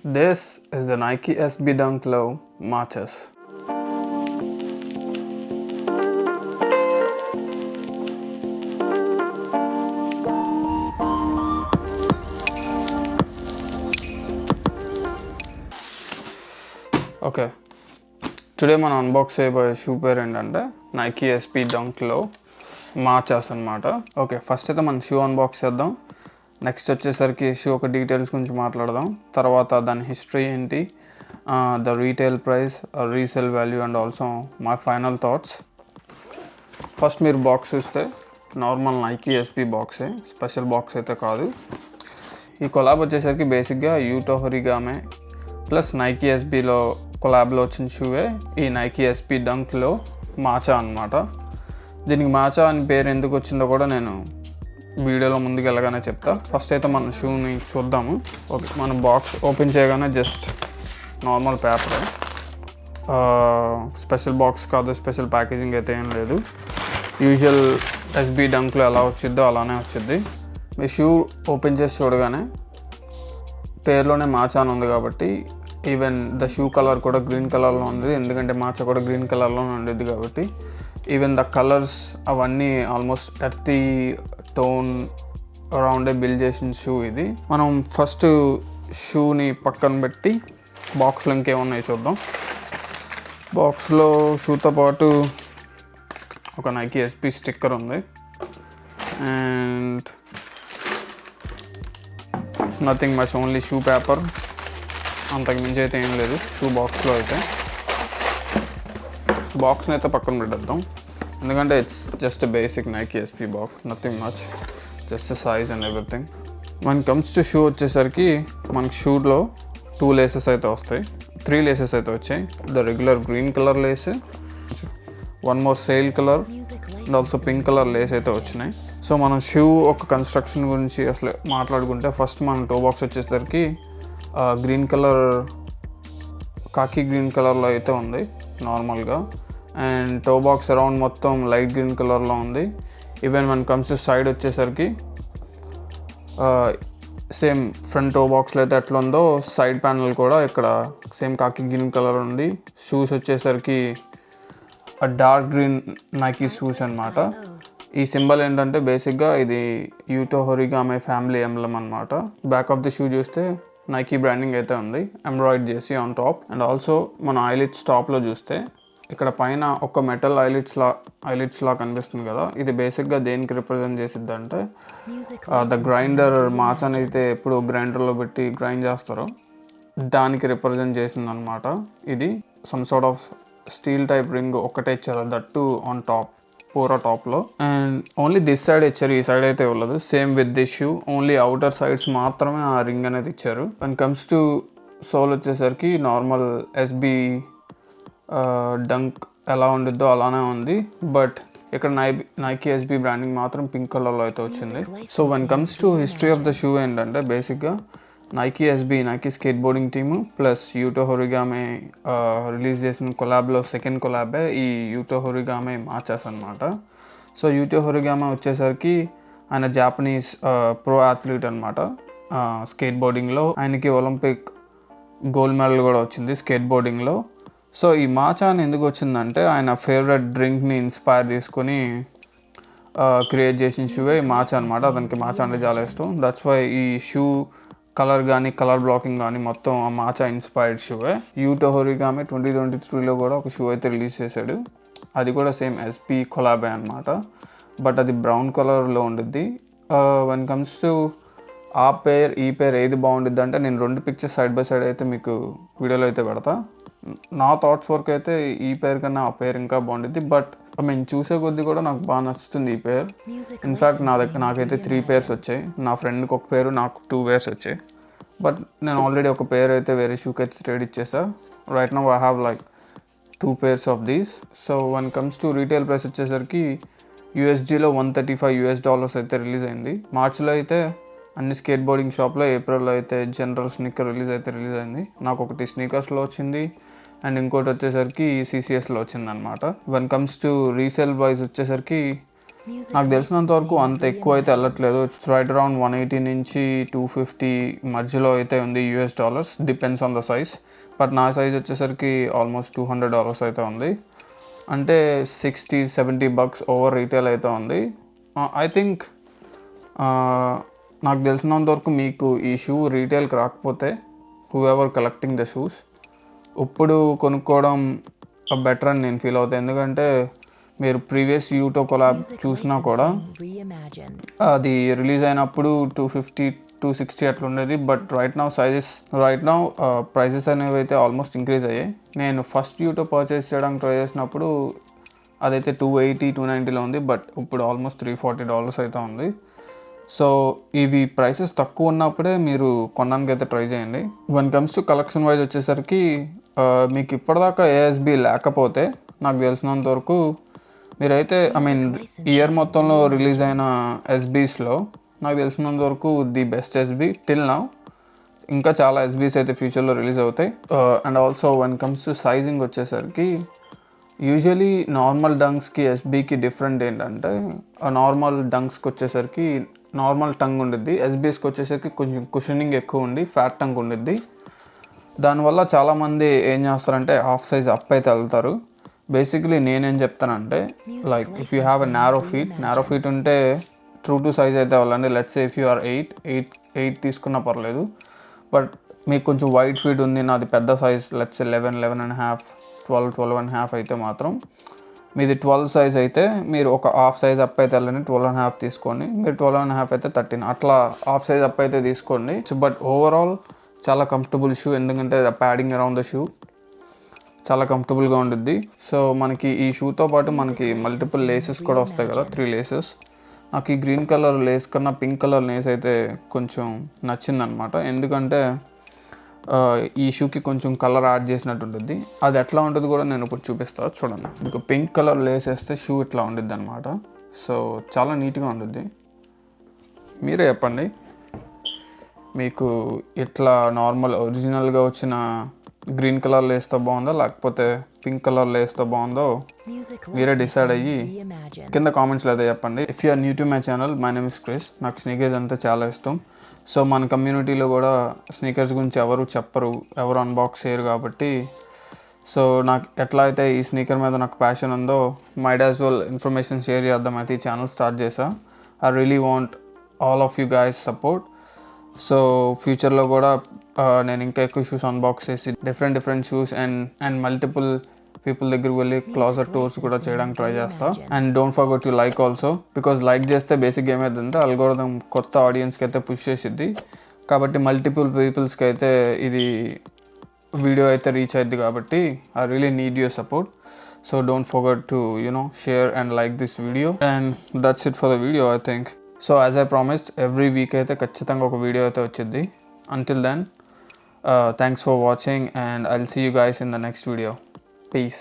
This is the Nike SB Dunk Low Marches. Okay, today మనం unbox చేయబోయే shoe పేరు ఏంటంటే నైకీ ఎస్పీ డంక్లో మార్చెస్ అనమాట. Okay, first అయితే మనం షూ అన్బాక్స్ చేద్దాం. నెక్స్ట్ వచ్చేసరికి షూ ఒక డీటెయిల్స్ గురించి మాట్లాడదాం. తర్వాత దాని హిస్టరీ ఏంటి, the retail price, resale value and also my final thoughts. First మీరు బాక్స్ చూస్తే నార్మల్ నైకీ ఎస్పీ బాక్సే, స్పెషల్ బాక్స్ అయితే కాదు. ఈ కొలాబ్ వచ్చేసరికి బేసిక్గా యూటో హొరిగామే ప్లస్ నైకీ ఎస్బీలో కొలాబ్లో వచ్చిన షూవే ఈ నైకీ ఎస్పీ డంక్లో మాచా అనమాట. దీనికి మాచా అని పేరు ఎందుకు వచ్చిందో కూడా నేను వీడియోలో ముందుకు వెళ్ళగానే చెప్తా. ఫస్ట్ అయితే మన షూని చూద్దాము. ఓకే, మన బాక్స్ ఓపెన్ చేయగానే జస్ట్ నార్మల్ పేపరే, స్పెషల్ బాక్స్ కాదు, స్పెషల్ ప్యాకేజింగ్ అయితే ఏం లేదు. యూజువల్ ఎస్బీ డంక్లో ఎలా వచ్చిద్దో అలానే వచ్చింది. మీ షూ ఓపెన్ చేసి చూడగానే పేరులోనే మాచా అని ఉంది కాబట్టి ఈవెన్ ద షూ కలర్ కూడా గ్రీన్ కలర్లో ఉంది, ఎందుకంటే మాచా కూడా గ్రీన్ కలర్లో ఉండేది కాబట్టి. ఈవెన్ ద కలర్స్ అవన్నీ ఆల్మోస్ట్ ఎర్తీ టోన్ అరౌండే బిల్డ్ చేసిన షూ ఇది. మనం ఫస్ట్ షూని పక్కన పెట్టి బాక్స్లో ఇంకేమున్నాయి చూద్దాం. బాక్స్లో షూతో పాటు ఒక నైకీ ఎస్పీ స్టిక్కర్ ఉంది and nothing much, only shoe paper, అంతకు మించి అయితే ఏం లేదు షూ బాక్స్లో అయితే. బాక్స్ని అయితే పక్కన పెట్టేద్దాం, ఎందుకంటే it's just basic Nike SP box, nothing much, just size and everything. మన కమ్స్ టు షూ వచ్చేసరికి మనకి షూలో 2 లేసెస్ అయితే వస్తాయి, 3 లేసెస్ అయితే వచ్చాయి. The regular green colour Lay's, 1 more sale colour and also pink colour Lay's అయితే వచ్చినాయి. సో మనం షూ ఒక కన్స్ట్రక్షన్ గురించి అసలు మాట్లాడుకుంటే ఫస్ట్ మన టో బాక్స్ వచ్చేసరికి గ్రీన్ కలర్, కాకి గ్రీన్ కలర్లో అయితే ఉంది నార్మల్గా, అండ్ టో బాక్స్ అరౌండ్ మొత్తం లైట్ గ్రీన్ కలర్లో ఉంది. ఈవెన్ మన కమ్స్ టు సైడ్ వచ్చేసరికి సేమ్ ఫ్రంట్ టో బాక్స్లో అయితే ఎట్లా ఉందో సైడ్ ప్యానల్ కూడా ఇక్కడ సేమ్ కాకి గ్రీన్ కలర్ ఉంది. షూస్ వచ్చేసరికి డార్క్ గ్రీన్ నైకీ షూస్ అనమాట. ఈ సింబల్ ఏంటంటే బేసిక్గా ఇది యూటో హొరిగామే ఫ్యామిలీ ఎంబ్లమ్ అనమాట. బ్యాక్ ఆఫ్ ది షూ చూస్తే నైకీ బ్రాండింగ్ అయితే ఉంది, ఎంబ్రాయిడ్ చేసి ఆన్ టాప్. అండ్ ఆల్సో మన ఐలిట్స్ టాప్లో చూస్తే ఇక్కడ పైన ఒక మెటల్ ఐలిట్స్ లా కనిపిస్తుంది కదా, ఇది బేసిక్గా దేనికి రిప్రజెంట్ చేసిద్ది అంటే ద గ్రైండర్ మాచ్ అయితే ఎప్పుడు గ్రైండర్లో పెట్టి గ్రైండ్ చేస్తారో దానికి రిప్రజెంట్ చేసింది అనమాట. ఇది some sort of steel type ring ఒక్కటే ఇచ్చారు, దట్టు ఆన్ టాప్ పూరా టాప్లో. అండ్ ఓన్లీ దిస్ సైడ్ ఇచ్చారు, ఈ సైడ్ అయితే ఇవ్వలేదు. Same with this shoe, only outer sides మాత్రమే ఆ రింగ్ అనేది ఇచ్చారు. అండ్ కమ్స్ టు సోల్ వచ్చేసరికి నార్మల్ ఎస్బీ డంక్ ఎలా ఉండిద్దో అలానే ఉంది, బట్ ఇక్కడ నైకీ ఎస్బీ బ్రాండింగ్ మాత్రం పింక్ కలర్లో అయితే వచ్చింది. So one comes to history of the shoe ఏంటంటే బేసిక్గా Nike SB, Nike skateboarding team plus Yuto Horigome release చేసిన కొలాబ్లో సెకండ్ కొలాబే ఈ యూటో హొరిగామే మార్చెస్ అనమాట. సో యూటో హొరిగామే వచ్చేసరికి ఆయన జాపనీస్ ప్రో అథ్లీట్ అనమాట స్కేట్ బోర్డింగ్లో. ఆయనకి ఒలింపిక్ గోల్డ్ మెడల్ కూడా వచ్చింది స్కేట్ బోర్డింగ్లో. సో ఈ మాచా అని ఎందుకు వచ్చిందంటే ఆయన ఫేవరెట్ డ్రింక్ని ఇన్స్పైర్ తీసుకొని క్రియేట్ చేసిన షూవే ఈ మాచా అనమాట. అతనికి మాచా అంటే చాలా ఇష్టం, దట్స్ వై ఈ షూ కలర్ కానీ కలర్ బ్లాకింగ్ కానీ మొత్తం ఆ మాచా ఇన్స్పైర్డ్ షూవే. యూటో హొరిగామే 2023లో కూడా ఒక షూ అయితే రిలీజ్ చేశాడు, అది కూడా సేమ్ ఎస్పీ కొలాబే అనమాట, బట్ అది బ్రౌన్ కలర్లో ఉండిద్ది. వన్ కమ్స్ టు ఆ పేర్ ఈ పేర్ ఏది బాగుండిద్ది అంటే నేను 2 పిక్చర్స్ సైడ్ బై సైడ్ అయితే మీకు వీడియోలో అయితే పెడతా. నా థాట్స్ వరకు అయితే ఈ పేర్ కన్నా ఆ పేర్ ఇంకా బాగుండిద్ది, బట్ చూసే కొద్దీ కూడా నాకు బాగా నచ్చుతుంది ఈ పేర్. ఇన్ఫ్యాక్ట్ నాకైతే 3 పేర్స్ వచ్చాయి, నా ఫ్రెండ్కి ఒక పేరు, నాకు 2 పేర్స్ వచ్చాయి. బట్ నేను ఆల్రెడీ ఒక పేర్ అయితే వేరే షూకి అయితే ట్రేడ్ ఇచ్చేసా. Right now I have like 2 pairs of these. So one comes to retail price వచ్చేసరికి యూఎస్డీలో $135 అయితే రిలీజ్ అయింది. మార్చ్లో అయితే అన్ని స్కేట్ బోర్డింగ్ షాప్లో, ఏప్రిల్లో అయితే జనరల్ స్నీకర్ రిలీజ్ అయింది. నాకు ఒకటి స్నీకర్స్లో వచ్చింది అండ్ ఇంకోటి వచ్చేసరికి CCSలో వచ్చిందనమాట. One comes to resale wise వచ్చేసరికి నాకు తెలిసినంత వరకు అంత ఎక్కువ అయితే వెళ్ళట్లేదు. రైట్ అరౌండ్ 180 నుంచి 250 మధ్యలో అయితే ఉంది $US. Depends on the size. But నా సైజ్ వచ్చేసరికి ఆల్మోస్ట్ $200 అయితే ఉంది. అంటే $60-70 ఓవర్ రీటైల్ అయితే ఉంది. ఐ థింక్ నాకు తెలిసినంత వరకు మీకు ఈ షూ రీటైల్కి రాకపోతే who ever collecting the shoes ఇప్పుడు కొనుక్కోవడం బెటర్ అని నేను ఫీల్ అవుతాను. ఎందుకంటే మీరు ప్రీవియస్ యూటో కొలాబ్ చూసినా కూడా అది రిలీజ్ అయినప్పుడు 250-260 అట్లా ఉండేది. బట్ రైట్ నౌ ప్రైజెస్ అనేవి అయితే ఆల్మోస్ట్ ఇంక్రీజ్ అయ్యాయి. నేను ఫస్ట్ యూటో పర్చేస్ చేయడానికి ట్రై చేసినప్పుడు అదైతే $280-290లో ఉంది. బట్ ఇప్పుడు ఆల్మోస్ట్ $340 అయితే ఉంది. సో ఇవి ప్రైసెస్ తక్కువ ఉన్నప్పుడే మీరు కొనడానికి అయితే ట్రై చేయండి. One comes to collection wise వచ్చేసరికి మీకు ఇప్పటిదాకా ఏఎస్బి లేకపోతే నాకు తెలిసినంత వరకు మీరైతే ఇయర్ మొత్తంలో రిలీజ్ అయిన ఎస్బీస్లో నాకు తెలిసినంత వరకు the best SB till now. ఇంకా చాలా ఎస్బీస్ అయితే ఫ్యూచర్లో రిలీజ్ అవుతాయి. And also one comes to sizing వచ్చేసరికి యూజువలీ నార్మల్ డంక్స్కి ఎస్బీకి డిఫరెంట్ ఏంటంటే నార్మల్ డంక్స్కి వచ్చేసరికి నార్మల్ టంగ్ ఉండిద్ది. ఎస్బీఎస్కి వచ్చేసరికి కొంచెం కుషనింగ్ ఎక్కువ ఉండి ఫ్యాట్ టంగ్ ఉండిద్ది. దానివల్ల చాలామంది ఏం చేస్తారంటే హాఫ్ సైజ్ అప్ అయితే వెళ్తారు. బేసిక్లీ నేనేం చెప్తానంటే like if you have a narrow feet ఉంటే ట్రూ టు సైజ్ అయితే వెళ్ళండి. Let's say if you are 8 తీసుకున్నా పర్లేదు. బట్ మీకు కొంచెం వైడ్ ఫీట్ ఉంది, నాది పెద్ద సైజ్ లెట్స్ సే 11.5, 12.5 అయితే మాత్రం మీది 12 సైజ్ అయితే మీరు ఒక హాఫ్ సైజ్ అప్ అయితే వెళ్ళండి. 12.5 తీసుకోండి. మీరు 12.5 అయితే 13 అట్లా హాఫ్ సైజ్ అప్ అయితే తీసుకోండి. బట్ ఓవరాల్ చాలా కంఫర్టబుల్ షూ. ఎందుకంటే ప్యాడింగ్ అరౌండ్ ద షూ చాలా కంఫర్టబుల్గా ఉంటుంది. సో మనకి ఈ షూతో పాటు మనకి మల్టిపుల్ లేసెస్ కూడా వస్తాయి కదా, 3 లేసెస్. నాకు ఈ గ్రీన్ కలర్ లేస్ కన్నా పింక్ కలర్ లేస్ అయితే కొంచెం నచ్చిందనమాట. ఎందుకంటే ఈ షూకి కొంచెం కలర్ యాడ్ చేసినట్టు ఉంటుంది. అది ఎట్లా ఉంటుంది కూడా నేను ఇప్పుడు చూపిస్తాను చూడండి. మీకు పింక్ కలర్ లేస్ వేస్తే షూ ఇట్లా ఉంటుంది అనమాట. సో చాలా నీట్గా ఉంటుంది. మీరే చెప్పండి, మీకు ఇట్లా నార్మల్ ఒరిజినల్గా వచ్చిన గ్రీన్ కలర్ లేస్తో బాగుందో లేకపోతే పింక్ కలర్ లేస్తో బాగుందో మీరే డిసైడ్ అయ్యి కింద కామెంట్స్లో అయితే చెప్పండి. If you are new to my channel, my name is Chris. నాకు స్నీకర్స్ అంటే చాలా ఇష్టం. సో మన కమ్యూనిటీలో కూడా స్నీకర్స్ గురించి ఎవరు చెప్పరు, ఎవరు అన్బాక్స్ చేయరు. కాబట్టి సో నాకు ఎట్లా అయితే ఈ స్నీకర్ మీద నాకు ప్యాషన్ ఉందో might as well information share చేద్దాం అయితే ఈ ఛానల్ స్టార్ట్ చేసా. I really want all of you guys support. So ఫ్యూచర్లో కూడా నేను ఇంకా ఎక్కువ షూస్ అన్బాక్స్ చేసి different shoes and multiple people దగ్గరికి వెళ్ళి క్లోజర్ టూర్స్ కూడా చేయడానికి ట్రై చేస్తా. And don't forget to like also, because like చేస్తే బేసిక్గా ఏమైందంటే అల్గోరిథం కొత్త ఆడియన్స్కి అయితే పుష్ చేసిద్ది. కాబట్టి మల్టిపుల్ పీపుల్స్కి అయితే ఇది వీడియో అయితే రీచ్ అయ్యిద్ది. కాబట్టి I really need your support. So don't forget to share and like this video. And that's it for the video I think. So as I promised every week అయితే ఖచ్చితంగా ఒక video అయితే వచ్చింది. Until then, thanks for watching and I'll see you guys in the next video. Peace.